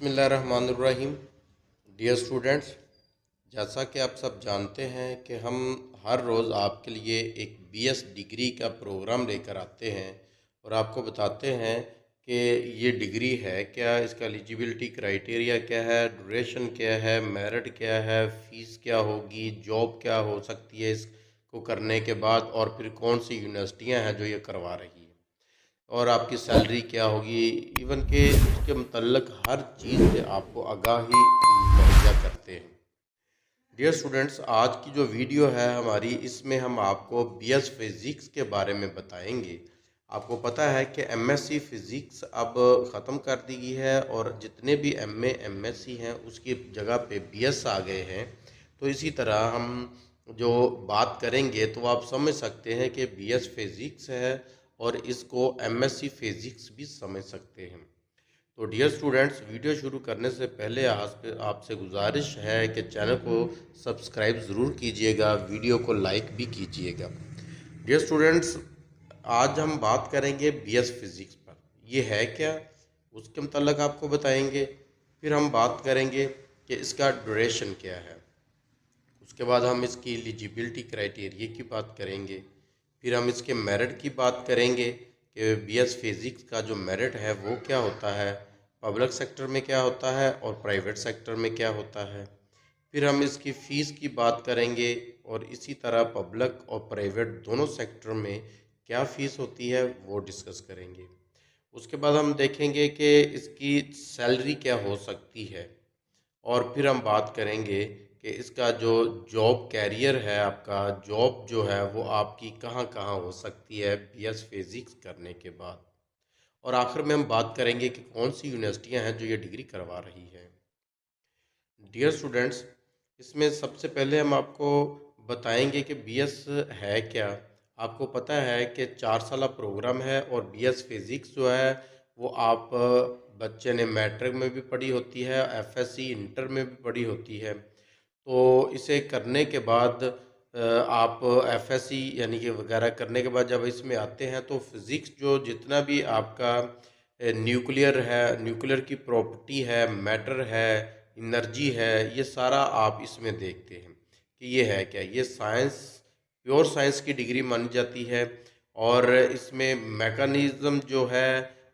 बिस्मिल्लाहिर्रहमानिर्रहीम। Dear students, जैसा कि आप सब जानते हैं कि हम हर रोज़ आपके लिए एक बीएस डिग्री का प्रोग्राम लेकर आते हैं और आपको बताते हैं कि ये डिग्री है क्या, इसका एलिजिबिलिटी क्राइटेरिया क्या है, ड्यूरेशन क्या है, मेरिट क्या है, फ़ीस क्या होगी, जॉब क्या हो सकती है इसको करने के बाद, और फिर कौन सी यूनिवर्सिटियाँ हैं जो ये करवा रही है, और आपकी सैलरी क्या होगी, इवन के उसके मुतल्लक हर चीज़ से आपको आगाही मुहैया करते हैं। डियर स्टूडेंट्स, आज की जो वीडियो है हमारी, इसमें हम आपको बीएस फिज़िक्स के बारे में बताएंगे। आपको पता है कि एमएससी फ़िज़िक्स अब ख़त्म कर दी गई है और जितने भी एमए एमएससी हैं उसकी जगह पे बीएस आ गए हैं। तो इसी तरह हम जो बात करेंगे तो आप समझ सकते हैं कि बीएस फिज़िक्स है और इसको एमएससी फिज़िक्स भी समझ सकते हैं। तो डियर स्टूडेंट्स, वीडियो शुरू करने से पहले आपसे गुजारिश है कि चैनल को सब्सक्राइब ज़रूर कीजिएगा, वीडियो को लाइक भी कीजिएगा। डियर स्टूडेंट्स, आज हम बात करेंगे बीएस फिज़िक्स पर। ये है क्या, उसके मतलब आपको बताएंगे। फिर हम बात करेंगे कि इसका ड्यूरेशन क्या है। उसके बाद हम इसकी एलिजिबिलिटी क्राइटेरिया की बात करेंगे। फिर हम इसके मेरिट की बात करेंगे कि बीएस फिज़िक्स का जो मेरिट है वो क्या होता है, पब्लिक सेक्टर में क्या होता है और प्राइवेट सेक्टर में क्या होता है। फिर हम इसकी फ़ीस की बात करेंगे और इसी तरह पब्लिक और प्राइवेट दोनों सेक्टर में क्या फ़ीस होती है वो डिस्कस करेंगे। उसके बाद हम देखेंगे कि इसकी सैलरी क्या हो सकती है, और फिर हम बात करेंगे कि इसका जो जॉब कैरियर है, आपका जॉब जो है वो आपकी कहाँ कहाँ हो सकती है बीएस फिज़िक्स करने के बाद। और आखिर में हम बात करेंगे कि कौन सी यूनिवर्सिटियां हैं जो ये डिग्री करवा रही हैं। डियर स्टूडेंट्स, इसमें सबसे पहले हम आपको बताएंगे कि बीएस है क्या। आपको पता है कि 4 साल प्रोग्राम है और बीएस फिज़िक्स जो है वो आप बच्चे ने मैट्रिक में भी पढ़ी होती है, एफएससी इंटर में भी पढ़ी होती है। तो इसे करने के बाद आप एफएससी यानी कि वगैरह करने के बाद जब इसमें आते हैं तो फिज़िक्स जो जितना भी आपका न्यूक्लियर है, न्यूक्लियर की प्रॉपर्टी है, मैटर है, एनर्जी है, ये सारा आप इसमें देखते हैं कि ये है क्या। ये साइंस, प्योर साइंस की डिग्री मानी जाती है और इसमें मैकेनिज़्म जो है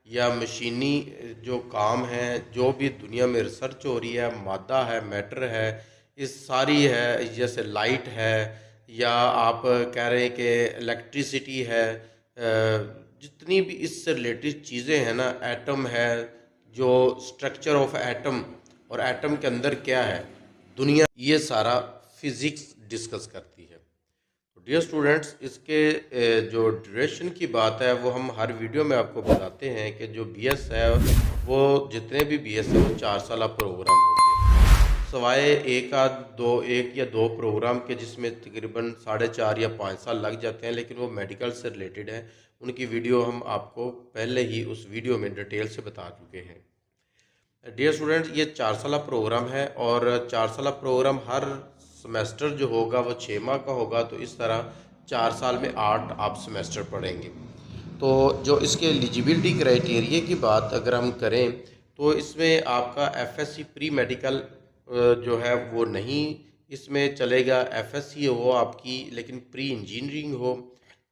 या मशीनी जो काम है, जो भी दुनिया में रिसर्च हो रही है, मादा है, मैटर है, इस सारी है, जैसे लाइट है या आप कह रहे हैं कि इलेक्ट्रिसिटी है, जितनी भी इससे रिलेटेड चीज़ें हैं ना, एटम है, जो स्ट्रक्चर ऑफ एटम और एटम के अंदर क्या है दुनिया, ये सारा फिज़िक्स डिस्कस करती है। तो डियर स्टूडेंट्स, इसके जो ड्यूरेशन की बात है वो हम हर वीडियो में आपको बताते हैं कि जो बीएस है वो जितने भी बीएस है वो 4 साल प्रोग्राम होते हैं, सवाए एक या दो प्रोग्राम के जिसमें तकरीबन 4.5 या 5 साल लग जाते हैं, लेकिन वो मेडिकल से रिलेटेड है। उनकी वीडियो हम आपको पहले ही उस वीडियो में डिटेल से बता चुके हैं। डियर स्टूडेंट्स, ये 4 साल प्रोग्राम है और 4 साल प्रोग्राम हर सेमेस्टर जो होगा वो 6 माह का होगा। तो इस तरह 4 साल में 8 आप सेमेस्टर पढ़ेंगे। तो जो इसके एलिजिबिलिटी क्राइटेरिया की बात अगर हम करें तो इसमें आपका एफएससी प्री मेडिकल जो है वो नहीं इसमें चलेगा। एफएससी हो आपकी, लेकिन प्री इंजीनियरिंग हो,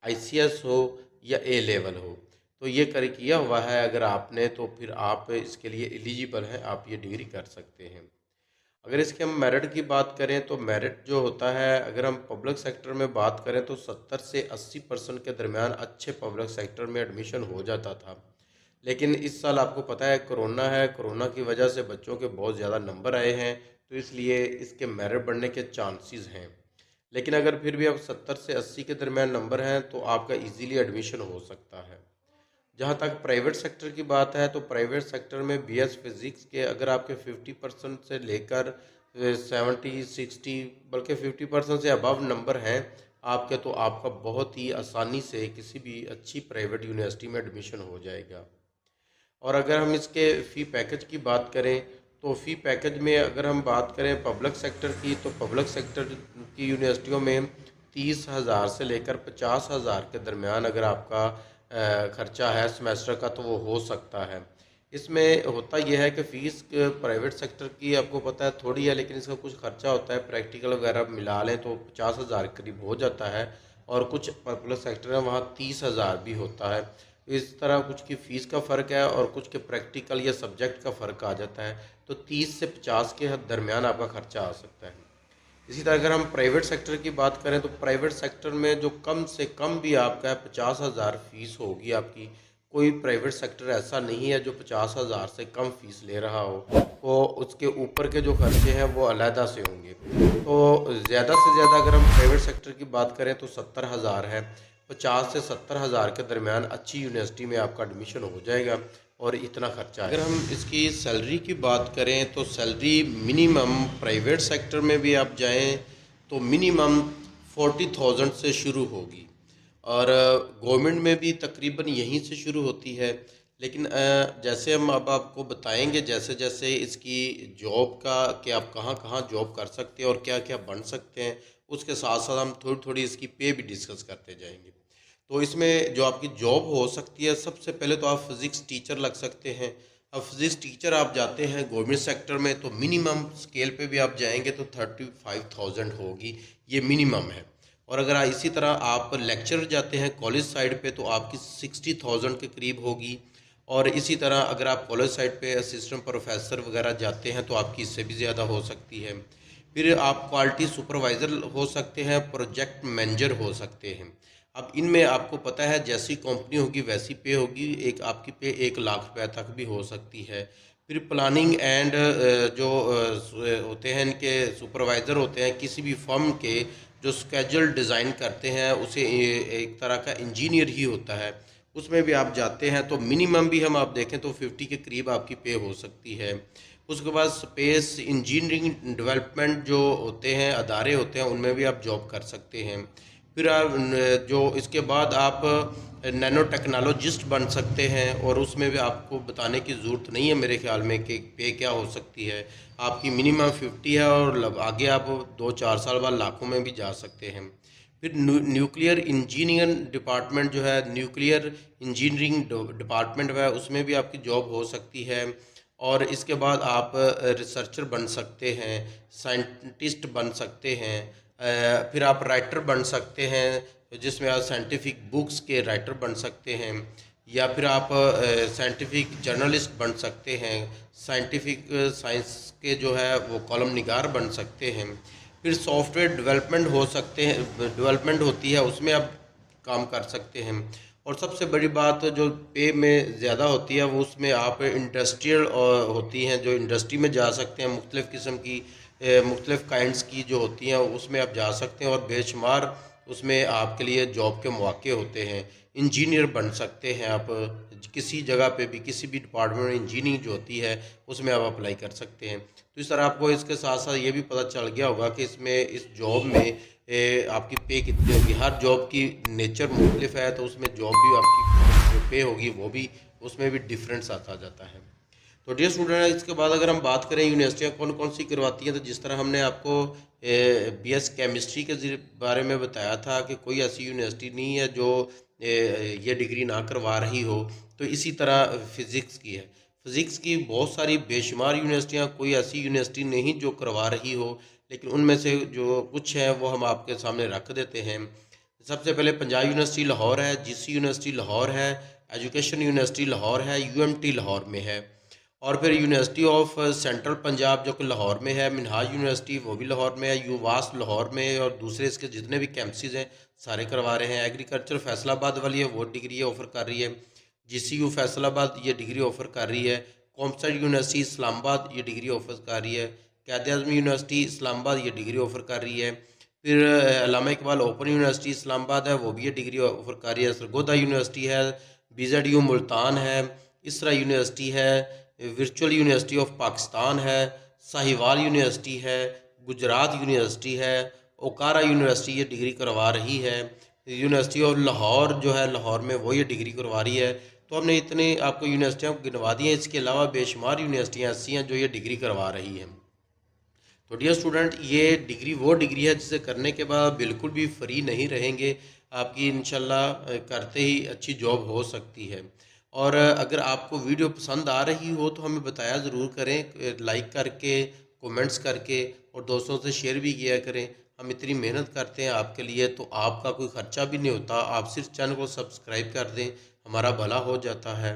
आईसीएस हो या ए लेवल हो, तो ये कर किया हुआ है अगर आपने, तो फिर आप इसके लिए एलिजिबल हैं, आप ये डिग्री कर सकते हैं। अगर इसके हम मेरिट की बात करें तो मेरिट जो होता है, अगर हम पब्लिक सेक्टर में बात करें तो 70 से 80% के दरमियान अच्छे पब्लिक सेक्टर में एडमिशन हो जाता था। लेकिन इस साल आपको पता है कोरोना है, कोरोना की वजह से बच्चों के बहुत ज़्यादा नंबर आए हैं, तो इसलिए इसके मेरिट बढ़ने के चांसेस हैं। लेकिन अगर फिर भी अब 70 से 80 के दरमियान नंबर हैं तो आपका इजीली एडमिशन हो सकता है। जहाँ तक प्राइवेट सेक्टर की बात है तो प्राइवेट सेक्टर में बीएस फिज़िक्स के अगर आपके 50% से लेकर 70-60 बल्कि 50% से अबव नंबर हैं आपके, तो आपका बहुत ही आसानी से किसी भी अच्छी प्राइवेट यूनिवर्सिटी में एडमिशन हो जाएगा। और अगर हम इसके फ़ी पैकेज की बात करें तो फ़ी पैकेज में अगर हम बात करें पब्लिक सेक्टर की, तो पब्लिक सेक्टर की यूनिवर्सिटियों में 30,000 से लेकर 50,000 के दरमियान अगर आपका खर्चा है सेमेस्टर का तो वो हो सकता है। इसमें होता यह है कि फ़ीस प्राइवेट सेक्टर की आपको पता है थोड़ी है, लेकिन इसका कुछ खर्चा होता है, प्रैक्टिकल वगैरह मिला लें तो 50,000 करीब हो जाता है। और कुछ पॉपुलर सेक्टर है वहाँ 30,000 भी होता है। इस तरह कुछ की फ़ीस का फ़र्क है और कुछ के प्रैक्टिकल या सब्जेक्ट का फ़र्क आ जाता है। तो 30 से 50 के दरमियान आपका खर्चा आ सकता है। इसी तरह अगर हम प्राइवेट सेक्टर की बात करें तो प्राइवेट सेक्टर में जो कम से कम भी आपका 50,000 फीस होगी आपकी। कोई प्राइवेट सेक्टर ऐसा नहीं है जो 50,000 से कम फीस ले रहा हो। तो उसके ऊपर के जो खर्चे हैं वो अलहदा से होंगे। तो ज़्यादा से ज़्यादा अगर हम प्राइवेट सेक्टर की बात करें तो 70,000 है। 50 से 70,000 के दरमियान अच्छी यूनिवर्सिटी में आपका एडमिशन हो जाएगा और इतना खर्चा है। अगर हम इसकी सैलरी की बात करें तो सैलरी मिनिमम प्राइवेट सेक्टर में भी आप जाएं तो मिनिमम 40,000 से शुरू होगी और गवर्नमेंट में भी तकरीबन यहीं से शुरू होती है। लेकिन जैसे हम अब आपको बताएंगे जैसे जैसे इसकी जॉब का कि आप कहाँ कहाँ जॉब कर सकते हैं और क्या क्या बन सकते हैं, उसके साथ साथ हम थोड़ी थोड़ी इसकी पे भी डिस्कस करते जाएंगे। तो इसमें जो आपकी जॉब हो सकती है, सबसे पहले तो आप फिज़िक्स टीचर लग सकते हैं। अब फिज़िक्स टीचर आप जाते हैं गवर्नमेंट सेक्टर में तो मिनिमम स्केल पे भी आप जाएंगे तो 35,000 होगी, ये मिनिमम है। और अगर इसी तरह आप लेक्चर जाते हैं कॉलेज साइड पे तो आपकी 60,000 के करीब होगी। और इसी तरह अगर आप कॉलेज साइड पे असिस्टेंट प्रोफेसर वगैरह जाते हैं तो आपकी इससे भी ज़्यादा हो सकती है। फिर आप क्वालिटी सुपरवाइज़र हो सकते हैं, प्रोजेक्ट मैनेजर हो सकते हैं। अब इनमें आपको पता है जैसी कंपनी होगी वैसी पे होगी, एक आपकी पे 1 लाख रुपए तक भी हो सकती है। फिर प्लानिंग एंड जो होते हैं इनके सुपरवाइज़र होते हैं किसी भी फर्म के, जो स्केड्यूल डिज़ाइन करते हैं उसे एक तरह का इंजीनियर ही होता है, उसमें भी आप जाते हैं तो मिनिमम भी हम आप देखें तो 50 के करीब आपकी पे हो सकती है। उसके बाद स्पेस इंजीनियरिंग डेवलपमेंट जो होते हैं अदारे होते हैं उनमें भी आप जॉब कर सकते हैं। फिर आप जो इसके बाद आप नैनो टेक्नोलॉजिस्ट बन सकते हैं और उसमें भी आपको बताने की ज़रूरत नहीं है मेरे ख्याल में कि पे क्या हो सकती है। आपकी मिनिमम 50 है और आगे आप 2-4 साल बाद लाखों में भी जा सकते हैं। फिर न्यूक्लियर इंजीनियर डिपार्टमेंट जो है, न्यूक्लियर इंजीनियरिंग डिपार्टमेंट है, उसमें भी आपकी जॉब हो सकती है। और इसके बाद आप रिसर्चर बन सकते हैं, साइंटिस्ट बन सकते हैं। फिर आप राइटर बन सकते हैं जिसमें आप साइंटिफिक बुक्स के राइटर बन सकते हैं, या फिर आप साइंटिफिक जर्नलिस्ट बन सकते हैं, साइंटिफिक साइंस के जो है वो कॉलम निगार बन सकते हैं। फिर सॉफ्टवेयर डेवलपमेंट हो सकते हैं, डेवलपमेंट होती है उसमें आप काम कर सकते हैं। और सबसे बड़ी बात जो पे में ज़्यादा होती है वो उसमें आप इंडस्ट्रियल होती हैं, जो इंडस्ट्री में जा सकते हैं, मुख्तलिफ़ किस्म की मुख्तलिफ़ काइंड्स की जो होती हैं उसमें आप जा सकते हैं और बेशुमार उसमें आपके लिए जॉब के मौके होते हैं। इंजीनियर बन सकते हैं आप, किसी जगह पे भी किसी भी डिपार्टमेंट में इंजीनियरिंग जो होती है उसमें आप अप्लाई कर सकते हैं। तो इस तरह आपको इसके साथ साथ ये भी पता चल गया होगा कि इसमें इस जॉब में आपकी पे कितनी होगी। हर जॉब की नेचर मुख्तलिफ है तो उसमें जॉब भी आपकी जो पे होगी वो भी उसमें भी डिफरेंस आता जाता है। तो डियर स्टूडेंट, इसके बाद अगर हम बात करें यूनिवर्सिटियाँ कौन कौन सी करवाती हैं, तो जिस तरह हमने आपको बीएस केमिस्ट्री के बारे में बताया था कि कोई ऐसी यूनिवर्सिटी नहीं है जो ये डिग्री ना करवा रही हो, तो इसी तरह फ़िज़िक्स की है। फ़िज़िक्स की बहुत सारी बेशुमार यूनिवर्सिटियाँ, कोई ऐसी यूनिवर्सिटी नहीं जो करवा रही हो, लेकिन उनमें से जो कुछ हैं वो हम आपके सामने रख देते हैं। सबसे पहले पंजाब यूनिवर्सिटी लाहौर है, जीसी यूनिवर्सिटी लाहौर है, एजुकेशन यूनिवर्सिटी लाहौर है, यूएमटी लाहौर में है। और फिर यूनिवर्सिटी ऑफ सेंट्रल पंजाब जो कि लाहौर में है, मिनहाज यूनिवर्सिटी वो भी लाहौर में है, यूवास लाहौर में है, और दूसरे इसके जितने भी कैंपसेस हैं सारे करवा रहे हैं। एग्रीकल्चर फैसलाबाद वाली है वो डिग्री ऑफ़र कर रही है। जीसीयू फैसलाबाद ये डिग्री ऑफ़र कर रही है। कॉमसर्ट यूनिवर्सिटी इस्लामाबाद ये डिग्री ऑफ़र कर रही है। कायद आज़म यूनिवर्सिटी इस्लामाबाद ये डिग्री ऑफ़र कर रही है। फिर अल्लामा इकबाल ओपन यूनिवर्सिटी इस्लामाबाद है वो भी ये डिग्री ऑफ़र कर रही है। सरगोदा यूनिवर्सिटी है, BZU मुल्तान है, इसरा यूनिवर्सिटी है, वर्चुअल यूनिवर्सिटी ऑफ पाकिस्तान है, साहिवाल यूनिवर्सिटी है, गुजरात यूनिवर्सिटी है, ओकारा यूनिवर्सिटी ये डिग्री करवा रही है। यूनिवर्सिटी ऑफ लाहौर जो है लाहौर में वो ये डिग्री करवा रही है। तो हमने इतने आपको यूनिवर्सिटियाँ गिनवा दी हैं, इसके अलावा बेशुमार यूनिवर्सिटियाँ ऐसी हैं जो ये डिग्री करवा रही हैं। तो डियर स्टूडेंट, ये डिग्री वो डिग्री है जिसे करने के बाद बिल्कुल भी फ्री नहीं रहेंगे, आपकी इंशाल्लाह करते ही अच्छी जॉब हो सकती है। और अगर आपको वीडियो पसंद आ रही हो तो हमें बताया ज़रूर करें, लाइक करके, कमेंट्स करके, और दोस्तों से शेयर भी किया करें। हम इतनी मेहनत करते हैं आपके लिए, तो आपका कोई ख़र्चा भी नहीं होता। आप सिर्फ चैनल को सब्सक्राइब कर दें, हमारा भला हो जाता है।